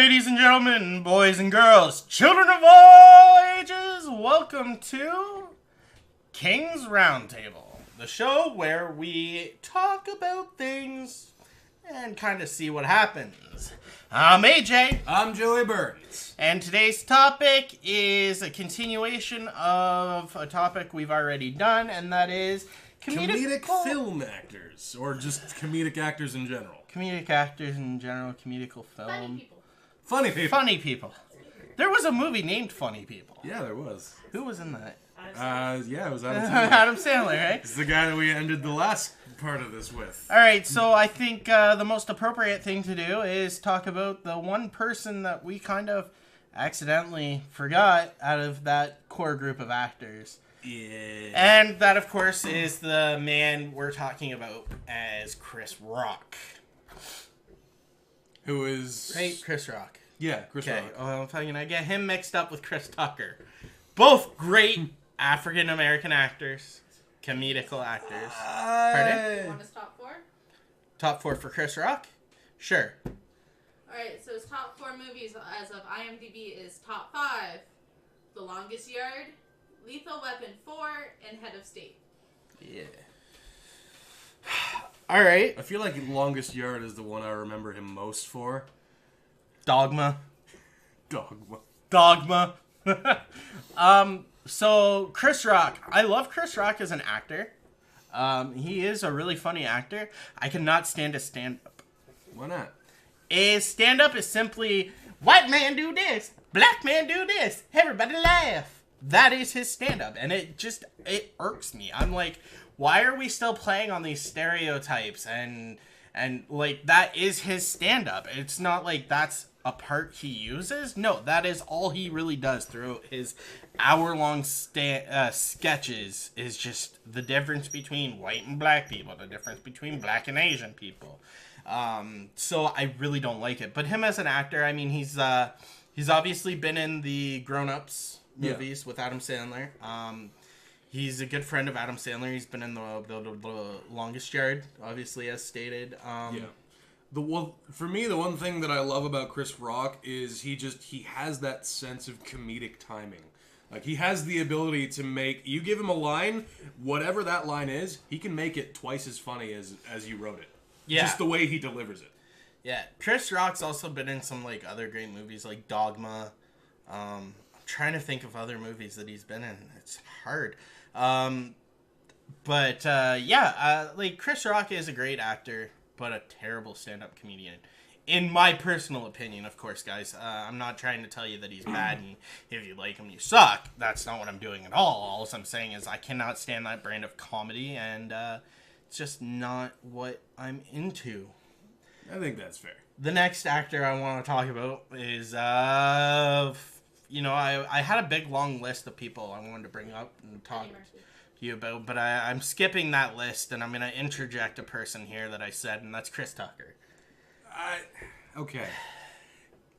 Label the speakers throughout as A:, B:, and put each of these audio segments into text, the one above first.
A: Ladies and gentlemen, boys and girls, children of all ages, welcome to King's Roundtable, the show where we talk about things and kind of see what happens. I'm AJ.
B: I'm Joey Burns.
A: And today's topic is a continuation of a topic we've already done, and that is
B: comedic film actors, or just comedic actors in general.
A: Comedic actors in general, comedical film.
B: Funny people.
A: Funny people. There was a movie named Funny People.
B: Yeah, there was.
A: Who was in that?
B: Yeah, it was Adam Sandler.
A: Adam Sandler, right?
B: It's the guy that we ended the last part of this with.
A: Alright, so I think the most appropriate thing to do is talk about the one person that we kind of accidentally forgot out of that core group of actors.
B: Yeah.
A: And that, of course, is the man we're talking about as Chris Rock.
B: Who is...
A: Right? Chris Rock.
B: Yeah, Chris Rock.
A: Okay, well, I'm going to get him mixed up with Chris Tucker. Both great African-American actors. Comedical actors. Pardon?
C: You want his top four?
A: Top four for Chris Rock? Sure.
C: Alright, so his top four movies as of IMDb is Top 5, The Longest Yard, Lethal Weapon 4, and Head of State.
A: Yeah. Alright.
B: I feel like Longest Yard is the one I remember him most for.
A: Dogma.
B: Dogma.
A: So Chris Rock. I love Chris Rock as an actor. He is a really funny actor. I cannot stand his stand-up.
B: Why not?
A: His stand-up is simply, white man do this, black man do this, everybody laugh. That is his stand-up, and it irks me. I'm like, why are we still playing on these stereotypes? And like, that is his stand-up. It's not like that's a part he uses. No, that is all he really does throughout his hour-long sketches, is just the difference between white and black people, the difference between black and Asian people. So I really don't like it. But him as an actor, I mean, he's obviously been in the Grown Ups movies with Adam Sandler. He's a good friend of Adam Sandler. He's been in the Longest Yard, obviously, as stated.
B: For me, the one thing that I love about Chris Rock is he has that sense of comedic timing. Like, he has the ability to make, you give him a line, whatever that line is, he can make it twice as funny as you wrote it.
A: Yeah.
B: Just the way he delivers it.
A: Yeah. Chris Rock's also been in some, like, other great movies, like Dogma. I'm trying to think of other movies that he's been in. It's hard. Like, Chris Rock is a great actor, but a terrible stand-up comedian. In my personal opinion, of course, guys. I'm not trying to tell you that he's bad, and if you like him, you suck. That's not what I'm doing at all. All I'm saying is I cannot stand that brand of comedy, and it's just not what I'm into.
B: I think that's fair.
A: The next actor I want to talk about is, I had a big, long list of people I wanted to bring up and talk to you about, but I'm skipping that list, and I'm going to interject a person here that I said, and that's Chris Tucker.
B: Okay.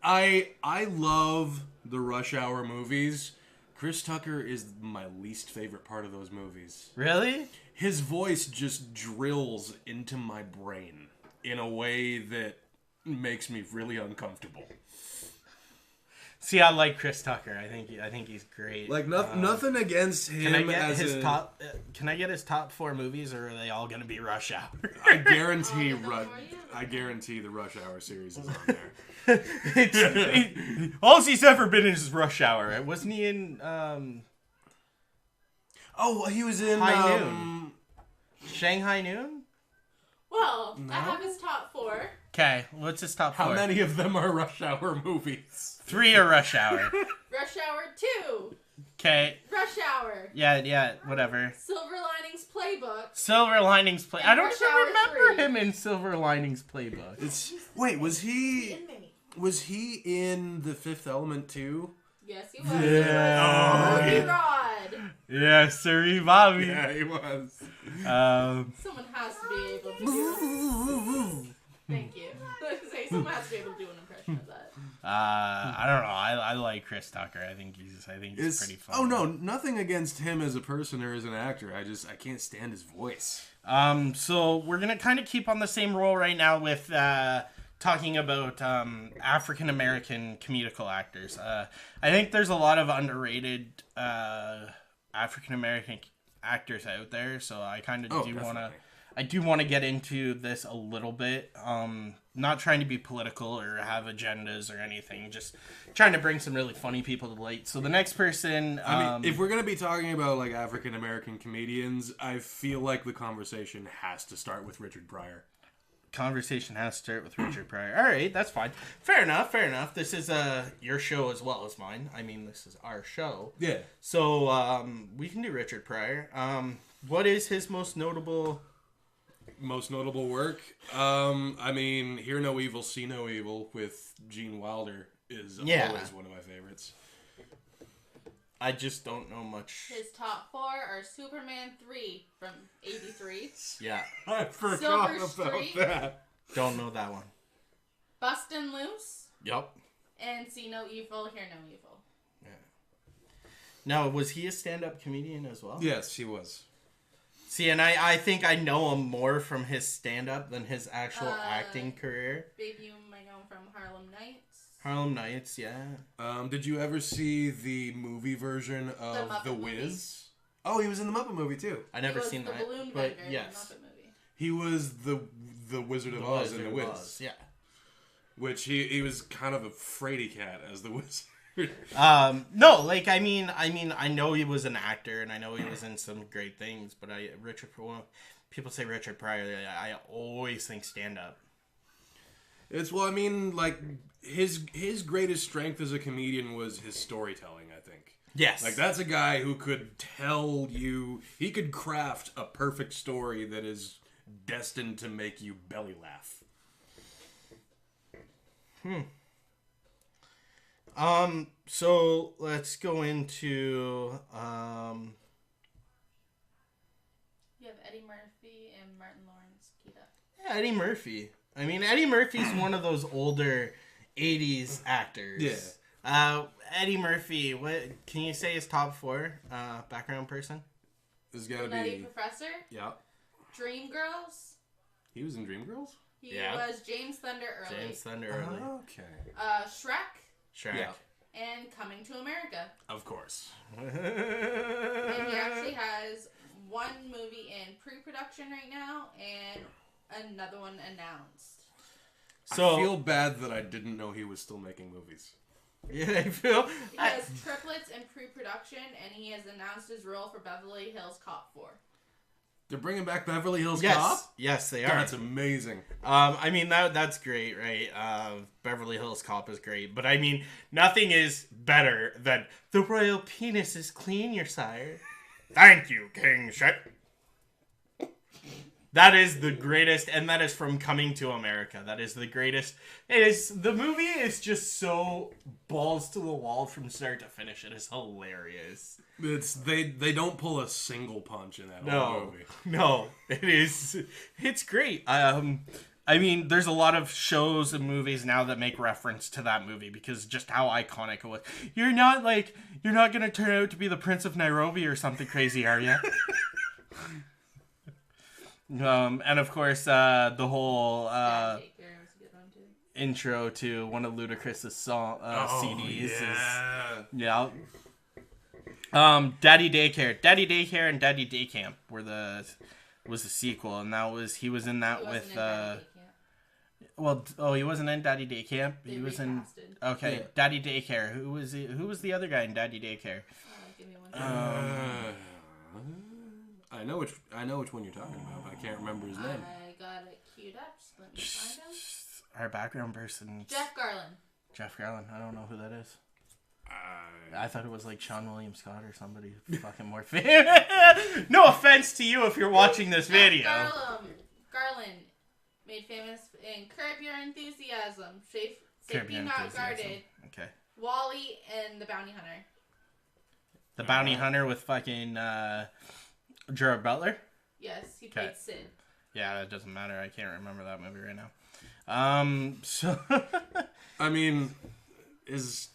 B: I love the Rush Hour movies. Chris Tucker is my least favorite part of those movies.
A: Really?
B: His voice just drills into my brain in a way that makes me really uncomfortable.
A: See, I like Chris Tucker. I think he's great.
B: Like, nothing against him.
A: Can I get his top four movies, or are they all going to be Rush Hour?
B: I guarantee the Rush Hour series is on there.
A: All he's ever been in is Rush Hour. Right? Wasn't he in?
B: He was in
A: High Noon. Shanghai Noon.
C: Well, no. I have his top four.
A: Okay, what's his top four?
B: How many of them are Rush Hour movies?
A: 3 are Rush Hour.
C: Rush Hour 2.
A: Okay.
C: Rush Hour.
A: Yeah, whatever.
C: Silver Linings Playbook.
A: Silver Linings Playbook. I don't
C: Rush Hour
A: remember
C: 3.
A: him in Silver Linings Playbook.
B: Was he in The Fifth Element too?
C: Yes, he was.
A: Yeah.
C: Murphy Rod.
A: Yeah, sorry, Bobby.
B: Yeah, he was.
C: Someone has to be able to do Thank you. Someone has to be able to do an impression of that.
A: I don't know. I like Chris Tucker. I think he's pretty fun.
B: Oh no, nothing against him as a person or as an actor. I can't stand his voice.
A: So we're gonna kind of keep on the same roll right now with talking about African American comedical actors. I think there's a lot of underrated African American actors out there, so I kind of do want to get into this a little bit. Not trying to be political or have agendas or anything, just trying to bring some really funny people to light. So the next person,
B: I mean, if we're gonna be talking about like African American comedians, I feel like the conversation has to start with Richard Pryor.
A: Conversation has to start with Richard Pryor. All right, that's fine. Fair enough. This is your show as well as mine. I mean, this is our show.
B: Yeah.
A: So we can do Richard Pryor. What is his most notable
B: work? I mean, Hear No Evil, See No Evil with Gene Wilder is always one of my favorites.
A: I just don't know much.
C: His top 4 are Superman 3 from 83.
A: Yeah.
B: I forgot
C: Silver
B: about
C: Street.
B: that.
A: Don't know that one.
C: Bustin' Loose.
A: Yep.
C: And See No Evil, Hear No Evil.
A: Yeah. Now, was he a stand-up comedian as well?
B: Yes, he was.
A: See, and I think I know him more from his stand-up than his actual acting career.
C: Baby, you might know him from Harlem Nights.
A: Harlem Nights, yeah.
B: Did you ever see the movie version of The Wiz? Oh, he was in the Muppet movie too.
A: I never seen
C: the
A: that.
C: balloon
A: But
C: vendor
A: yes.
C: in the Muppet movie.
B: He was the Wizard of Oz in The Wiz.
A: Yeah.
B: Which he was kind of a fraidy cat as the wizard.
A: No, like I mean, I know he was an actor and I know he was in some great things, but people say Richard Pryor, I always think stand-up.
B: I mean, like his greatest strength as a comedian was his storytelling, I think.
A: Yes.
B: Like that's a guy who could he could craft a perfect story that is destined to make you belly laugh.
A: So let's go into
C: You have Eddie Murphy and Martin Lawrence keyed up.
A: yeah, Eddie Murphy. I mean, Eddie Murphy's one of those older 80s actors.
B: Yeah.
A: Eddie Murphy, what can you say his top 4 background person?
B: There's gotta
C: Nutty
B: be
C: Professor.
B: Yeah.
C: Dreamgirls.
B: He was in Dreamgirls?
C: He
A: Yeah.
C: was James Thunder Early.
A: James Thunder Early.
B: Okay.
C: Shrek.
B: Yeah.
C: And Coming to America.
B: Of course.
C: And he actually has one movie in pre-production right now and another one announced.
A: So,
B: I feel bad that I didn't know he was still making movies.
A: Yeah, I feel...
C: He has triplets in pre-production, and he has announced his role for Beverly Hills Cop 4.
B: They're bringing back Beverly Hills
A: Yes.
B: Cop?
A: Yes, they are.
B: That's amazing.
A: I mean, that's great, right? Beverly Hills Cop is great. But, I mean, nothing is better than the royal penis is clean, your sire. Thank you, King Shet. That is the greatest, and that is from Coming to America. That is the greatest. The movie is just so balls to the wall from start to finish. It is hilarious.
B: They don't pull a single punch in that whole movie.
A: No, it's great. I mean, there's a lot of shows and movies now that make reference to that movie because just how iconic it was. You're not gonna turn out to be the Prince of Nairobi or something crazy, are you? And of course, the whole intro to one of Ludacris's CDs is Daddy Daycare and Daddy Day Camp was the sequel, and he was in that with he wasn't in Daddy Day Camp. He was in Daddy Daycare. Who was the other guy in Daddy Daycare?
C: Give me one second.
B: I know which one you're talking about, but I can't remember his name.
C: I got it queued up. Just let me find him.
A: Our background person.
C: Jeff Garlin.
A: Jeff Garlin. I don't know who that is. I thought it was like Sean William Scott or somebody fucking more famous. No offense to you if you're watching this video.
C: Garland, made famous in Curb Your Enthusiasm, Safety Not Guarded,
A: okay,
C: Wall-E, and The Bounty Hunter.
A: The Bounty Hunter with fucking Gerard Butler?
C: Yes, he played Sid.
A: Yeah, it doesn't matter. I can't remember that movie right now. So
B: I mean, that's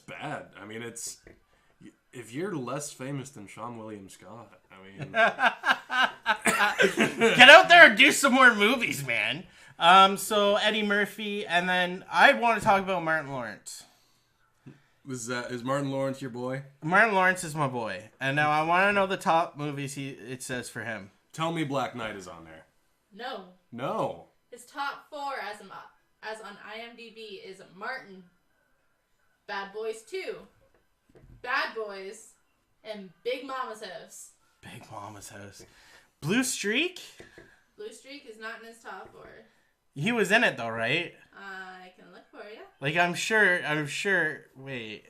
B: bad. I mean, it's if you're less famous than Sean William Scott, I mean,
A: get out there and do some more movies, man. So Eddie Murphy, and then I want to talk about Martin Lawrence.
B: Is Martin Lawrence your boy?
A: Martin Lawrence is my boy, and now I want to know the top movies it says for him.
B: Tell me Black Knight is on there.
C: No. His top 4 as on IMDb is Martin, Bad Boys 2, Bad Boys, and Big Mama's House.
A: Big Mama's House. Blue Streak?
C: Blue Streak is not in his top 4.
A: He was in it though, right?
C: I can look for you.
A: Like I'm sure. Wait.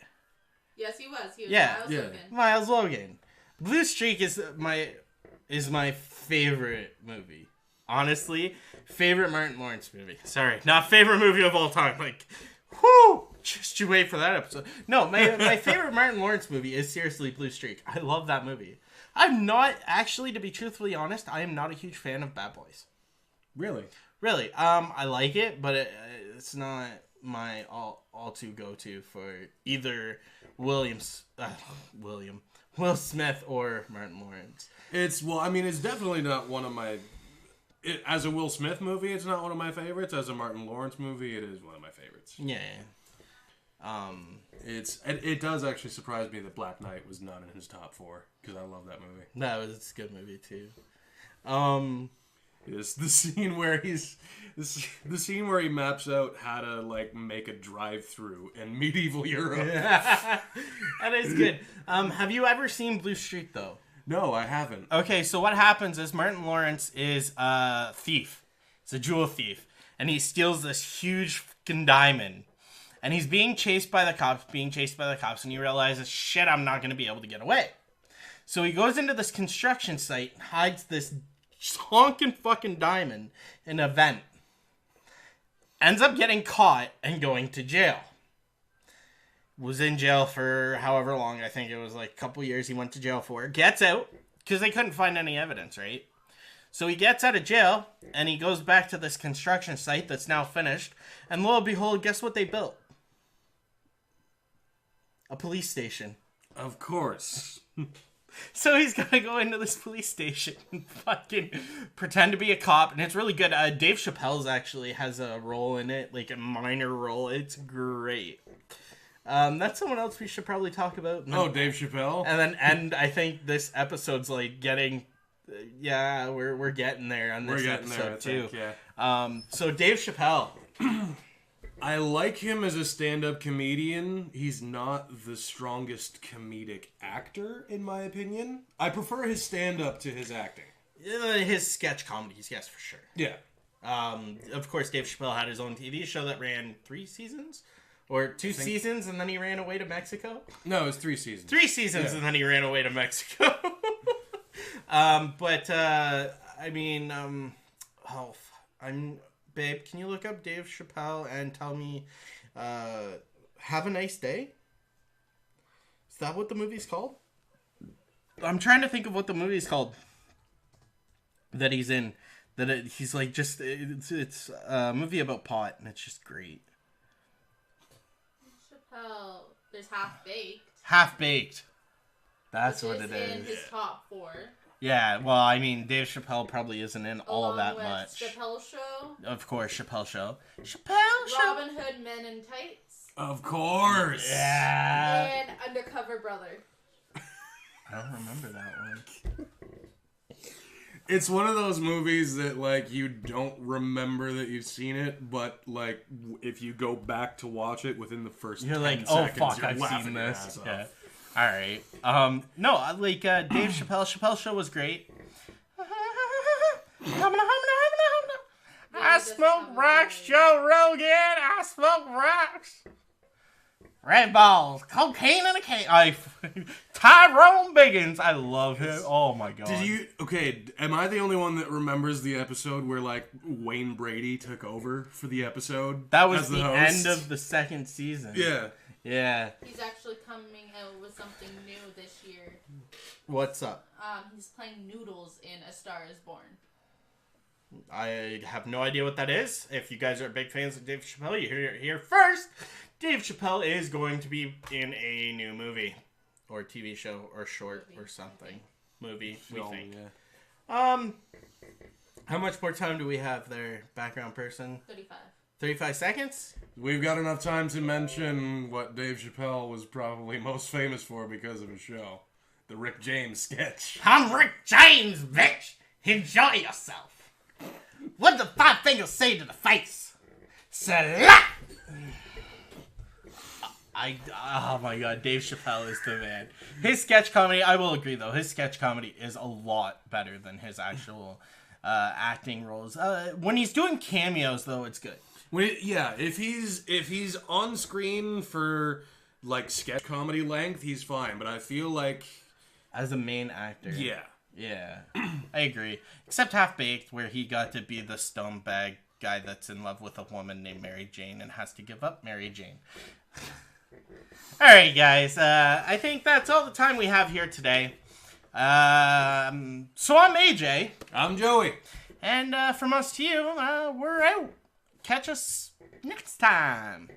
C: Yes, he was. He was
A: Yeah.
C: Miles Logan.
A: Miles Logan. Blue Streak is my favorite movie. Honestly, favorite Martin Lawrence movie. Sorry, not favorite movie of all time. Like, whoo! Just you wait for that episode. No, my favorite Martin Lawrence movie is seriously Blue Streak. I love that movie. I'm not actually, to be truthfully honest, I am not a huge fan of Bad Boys.
B: Really?
A: Really, I like it, but it's not my all to go to for either Will Smith or Martin Lawrence.
B: It's definitely not one of my. As a Will Smith movie, it's not one of my favorites. As a Martin Lawrence movie, it is one of my favorites.
A: Yeah.
B: It does actually surprise me that Black Knight was not in his top 4 because I love that movie.
A: It's a good movie too.
B: It's the scene where he maps out how to like make a drive-through in medieval Europe.
A: That is good. Have you ever seen Blue Streak though?
B: No, I haven't.
A: Okay, so what happens is Martin Lawrence is a thief. He's a jewel thief, and he steals this huge fucking diamond. And he's being chased by the cops, and he realizes, shit, I'm not going to be able to get away. So he goes into this construction site and hides this honking fucking diamond in a vent. Ends up getting caught and going to jail. Was in jail for however long, I think it was like a couple years he went to jail for. Gets out, because they couldn't find any evidence, right? So he gets out of jail, and he goes back to this construction site that's now finished, and lo and behold, guess what they built? A police station.
B: Of course.
A: So he's got to go into this police station and fucking pretend to be a cop, and it's really good. Dave Chappelle's actually has a role in it, like a minor role. It's great. That's someone else we should probably talk about.
B: Dave Chappelle.
A: And I think this episode's like getting, we're getting there on this episode too. So Dave Chappelle.
B: I like him as a stand-up comedian. He's not the strongest comedic actor, in my opinion. I prefer his stand-up to his acting.
A: His sketch comedies, yes, for sure.
B: Yeah.
A: Of course, Dave Chappelle had his own TV show that ran 3 seasons? Or 2 seasons, and then he ran away to Mexico?
B: No, it was 3 seasons.
A: 3 seasons, and then he ran away to Mexico. Babe, can you look up Dave Chappelle and tell me, Have a Nice Day? Is that what the movie's called? I'm trying to think of what the movie's called that he's in. He's like just, it's a movie about pot, and it's just great.
C: Chappelle, there's Half Baked.
A: Half Baked. That's what it
C: is. In
A: is.
C: his top 4.
A: Yeah, well, I mean, Dave Chappelle probably isn't in all that much.
C: Chappelle Show.
A: Of course, Chappelle Show. Chappelle Show.
C: Robin Hood Men in Tights.
B: Of course.
A: Yeah.
C: And Undercover Brother.
A: I don't remember that one.
B: It's one of those movies that, like, you don't remember that you've seen it, but, like, if you go back to watch it within the first
A: you're
B: 10
A: like,
B: seconds,
A: oh, fuck,
B: you're
A: I've seen
B: your
A: this.
B: ass off.
A: Yeah. All right. No, like Dave Chappelle Show was great. I smoke rocks, Joe Rogan. I smoke rocks. Red balls, cocaine in a can. Tyrone Biggins. I love him. Oh my god.
B: Am I the only one that remembers the episode where like Wayne Brady took over for the episode?
A: That was the end of the second season.
B: Yeah.
A: Yeah.
C: He's actually coming out with something new this year.
A: What's up?
C: He's playing Noodles in A Star Is Born.
A: I have no idea what that is. If you guys are big fans of Dave Chappelle, you hear it here first. Dave Chappelle is going to be in a new movie. Or TV show, or short, or something. Movie, we think.
B: Yeah.
A: How much more time do we have there, background person?
C: 35.
A: 35 seconds?
B: We've got enough time to mention what Dave Chappelle was probably most famous for because of his show. The Rick James sketch.
A: I'm Rick James, bitch! Enjoy yourself! What did the 5 fingers say to the face? Slap! Oh my god, Dave Chappelle is the man. His sketch comedy, I will agree though, his sketch comedy is a lot better than his actual acting roles. When he's doing cameos though, it's good.
B: If he's on screen for like sketch comedy length, he's fine. But I feel like
A: as a main actor,
B: yeah,
A: I agree. Except Half Baked, where he got to be the stonebag guy that's in love with a woman named Mary Jane and has to give up Mary Jane. All right, guys. I think that's all the time we have here today. So I'm AJ.
B: I'm Joey.
A: And from us to you, we're out. Catch us next time.